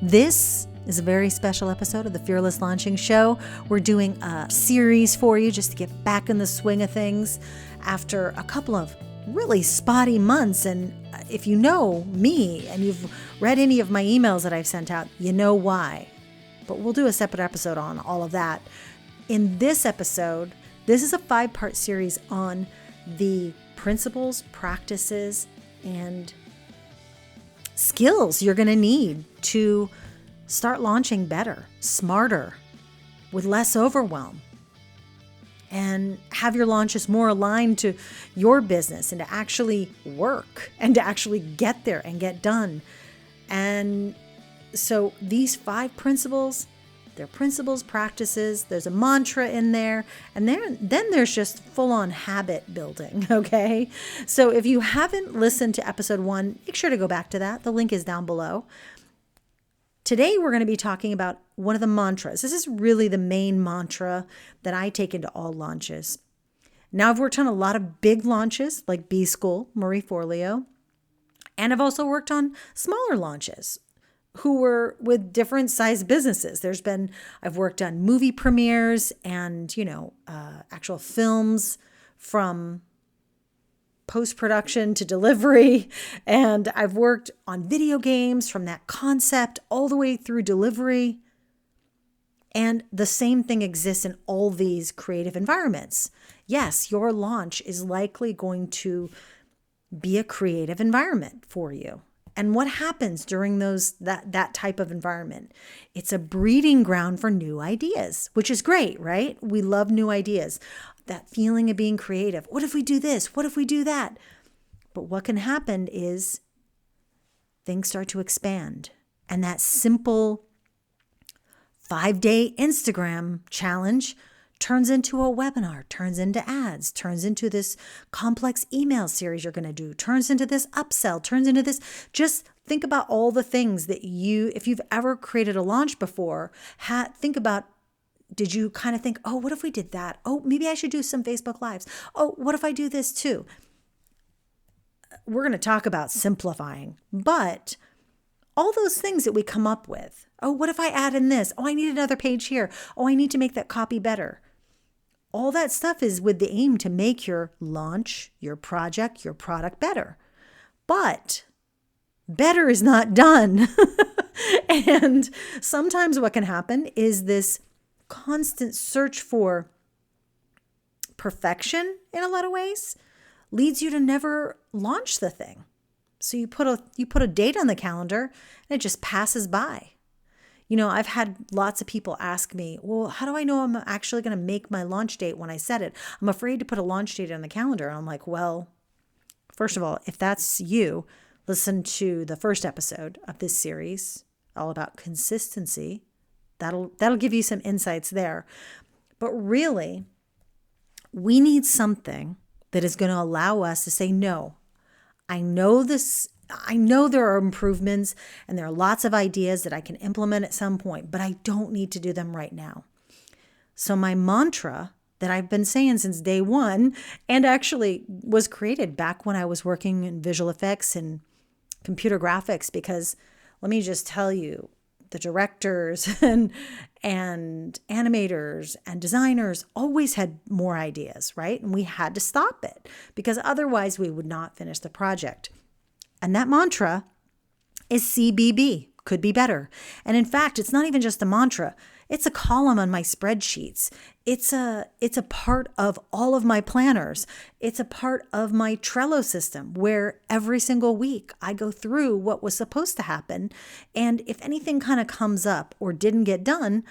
This is a very special episode of the Fearless Launching Show. We're doing a series for you just to get back in the swing of things after a couple of really spotty months. And if you know me and you've read any of my emails that I've sent out, you know why. But we'll do a separate episode on all of that. In this episode, this is a 5-part series on the principles, practices, and skills you're going to need to start launching better, smarter, with less overwhelm, and have your launches more aligned to your business and to actually work and to actually get there and get done. And so these 5 principles, they're principles, practices, there's a mantra in there, and then there's just full-on habit building, okay? So if you haven't listened to episode 1, make sure to go back to that. The link is down below. Today, we're going to be talking about one of the mantras. This is really the main mantra that I take into all launches. Now, I've worked on a lot of big launches like B School, Marie Forleo, and I've also worked on smaller launches who were with different size businesses. I've worked on movie premieres and, actual films from post-production to delivery. And I've worked on video games from that concept all the way through delivery. And the same thing exists in all these creative environments. Yes, your launch is likely going to be a creative environment for you. And what happens during that type of environment? It's a breeding ground for new ideas, which is great, right? We love new ideas. That feeling of being creative. What if we do this? What if we do that? But what can happen is things start to expand. And that simple 5-day Instagram challenge turns into a webinar, turns into ads, turns into this complex email series you're going to do, turns into this upsell, turns into this. Just think about all the things that if you've ever created a launch before, think about, did you kind of think, oh, what if we did that? Oh, maybe I should do some Facebook Lives. Oh, what if I do this too? We're going to talk about simplifying, but all those things that we come up with. Oh, what if I add in this? Oh, I need another page here. Oh, I need to make that copy better. All that stuff is with the aim to make your launch, your project, your product better. But better is not done. And sometimes what can happen is this constant search for perfection in a lot of ways leads you to never launch the thing. So you put a date on the calendar and it just passes by. I've had lots of people ask me, well, how do I know I'm actually going to make my launch date when I set it? I'm afraid to put a launch date on the calendar. And I'm like, well, first of all, if that's you, listen to the first episode of this series, all about consistency. That'll give you some insights there. But really, we need something that is going to allow us to say, no, I know there are improvements and there are lots of ideas that I can implement at some point, but I don't need to do them right now. So my mantra that I've been saying since day one, and actually was created back when I was working in visual effects and computer graphics, because let me just tell you, the directors and animators and designers always had more ideas, right? And we had to stop it because otherwise we would not finish the project. And that mantra is CBB, could be better. And in fact, it's not even just a mantra. It's a column on my spreadsheets. It's a part of all of my planners. It's a part of my Trello system where every single week I go through what was supposed to happen. And if anything kind of comes up or didn't get done,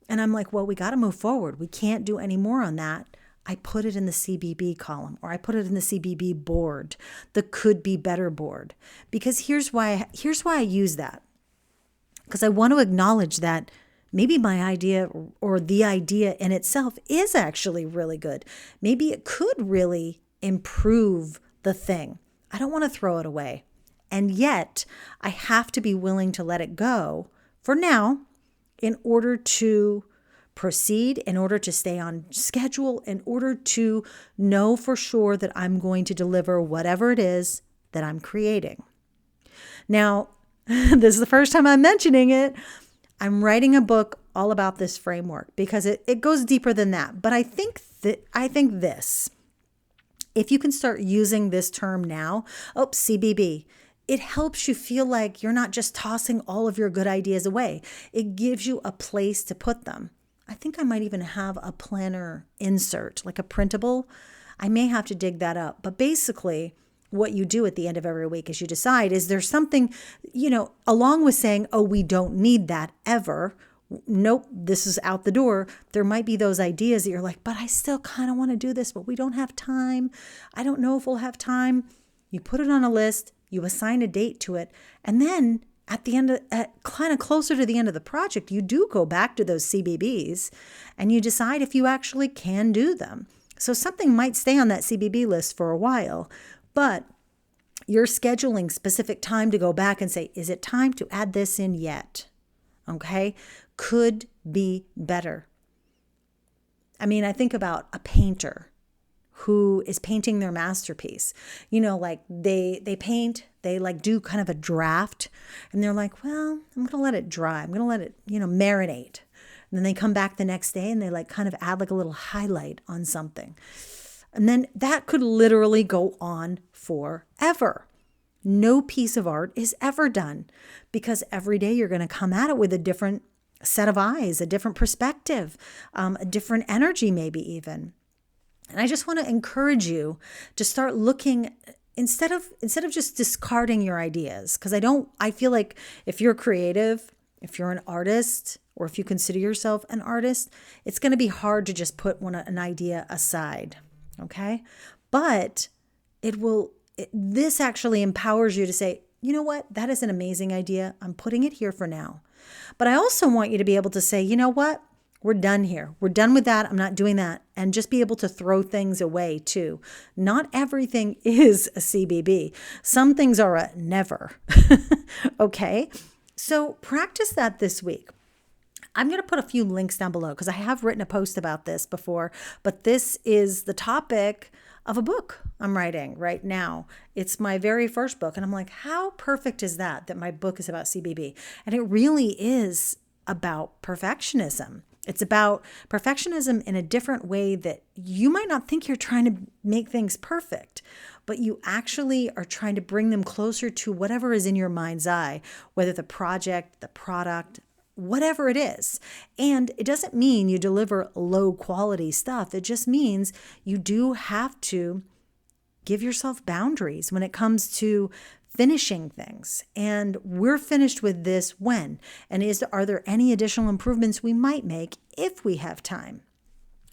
and I'm like, well, we got to move forward. We can't do any more on that. I put it in the CBB column, or I put it in the CBB board, the could be better board. Because here's why I use that. Because I want to acknowledge that maybe my idea or the idea in itself is actually really good. Maybe it could really improve the thing. I don't want to throw it away. And yet I have to be willing to let it go for now in order to proceed, in order to stay on schedule, in order to know for sure that I'm going to deliver whatever it is that I'm creating. Now, this is the first time I'm mentioning it. I'm writing a book all about this framework because it goes deeper than that. But I think this, if you can start using this term now, CBB, it helps you feel like you're not just tossing all of your good ideas away. It gives you a place to put them. I think I might even have a planner insert, like a printable. I may have to dig that up. But basically, what you do at the end of every week is you decide, is there something, along with saying, oh, we don't need that ever. Nope, this is out the door. There might be those ideas that you're like, but I still kind of want to do this, but we don't have time. I don't know if we'll have time. You put it on a list, you assign a date to it, and then at the end kind of closer to the end of the project, you do go back to those CBBs and you decide if you actually can do them. So something might stay on that CBB list for a while, but you're scheduling specific time to go back and say, is it time to add this in yet? Okay. Could be better. I mean, I think about a painter who is painting their masterpiece. Like they paint, they like do kind of a draft and they're like, well, I'm going to let it dry. I'm going to let it, marinate. And then they come back the next day and they like kind of add like a little highlight on something. And then that could literally go on forever. No piece of art is ever done because every day you're going to come at it with a different set of eyes, a different perspective, a different energy, maybe even. And I just want to encourage you to start looking instead of just discarding your ideas. Because I feel like if you're creative, if you're an artist, or if you consider yourself an artist, it's going to be hard to just put an idea aside. Okay. But this actually empowers you to say, you know what? That is an amazing idea. I'm putting it here for now. But I also want you to be able to say, you know what? We're done here. We're done with that. I'm not doing that. And just be able to throw things away too. Not everything is a CBB. Some things are a never. Okay. So practice that this week. I'm going to put a few links down below because I have written a post about this before, but this is the topic of a book I'm writing right now. It's my very first book. And I'm like, how perfect is that my book is about CBB? And it really is about perfectionism. It's about perfectionism in a different way that you might not think you're trying to make things perfect, but you actually are trying to bring them closer to whatever is in your mind's eye, whether the project, the product, whatever it is. And it doesn't mean you deliver low quality stuff. It just means you do have to give yourself boundaries when it comes to finishing things. And we're finished with this when? And are there any additional improvements we might make if we have time?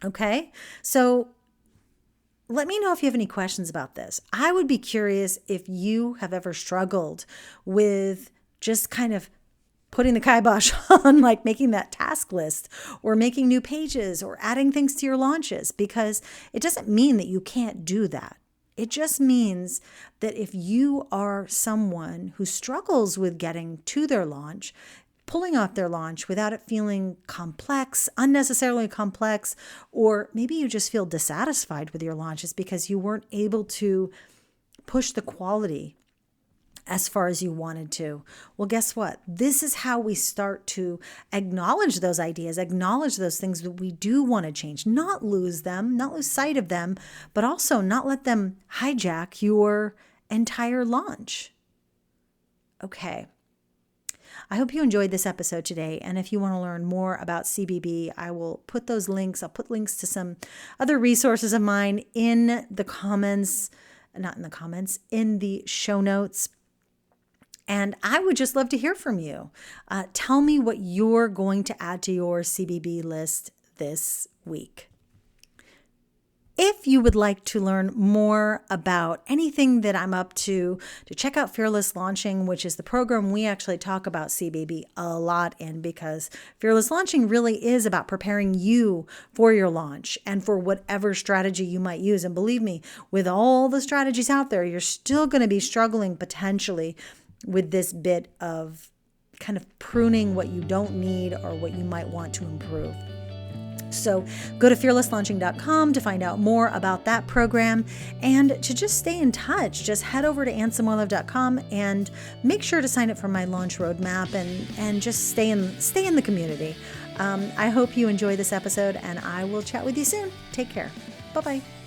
Okay. So let me know if you have any questions about this. I would be curious if you have ever struggled with just kind of putting the kibosh on, like making that task list or making new pages or adding things to your launches, because it doesn't mean that you can't do that. It just means that if you are someone who struggles with getting to their launch, pulling off their launch without it feeling complex, unnecessarily complex, or maybe you just feel dissatisfied with your launches because you weren't able to push the quality as far as you wanted to. Well, guess what? This is how we start to acknowledge those ideas, acknowledge those things that we do want to change, not lose them, not lose sight of them, but also not let them hijack your entire launch. Okay. I hope you enjoyed this episode today. And if you want to learn more about CBB, I will put those links. I'll put links to some other resources of mine in the comments, not in the comments, in the show notes. And I would just love to hear from you. Tell me what you're going to add to your CBB list this week. If you would like to learn more about anything that I'm up to check out Fearless Launching, which is the program we actually talk about CBB a lot in, because Fearless Launching really is about preparing you for your launch and for whatever strategy you might use. And believe me, with all the strategies out there, you're still going to be struggling potentially with this bit of kind of pruning what you don't need or what you might want to improve. So go to fearlesslaunching.com to find out more about that program and to just stay in touch. Just head over to AnnSamoilov.com and make sure to sign up for my launch roadmap and just stay in the community. I hope you enjoy this episode, and I will chat with you soon. Take care. Bye-bye.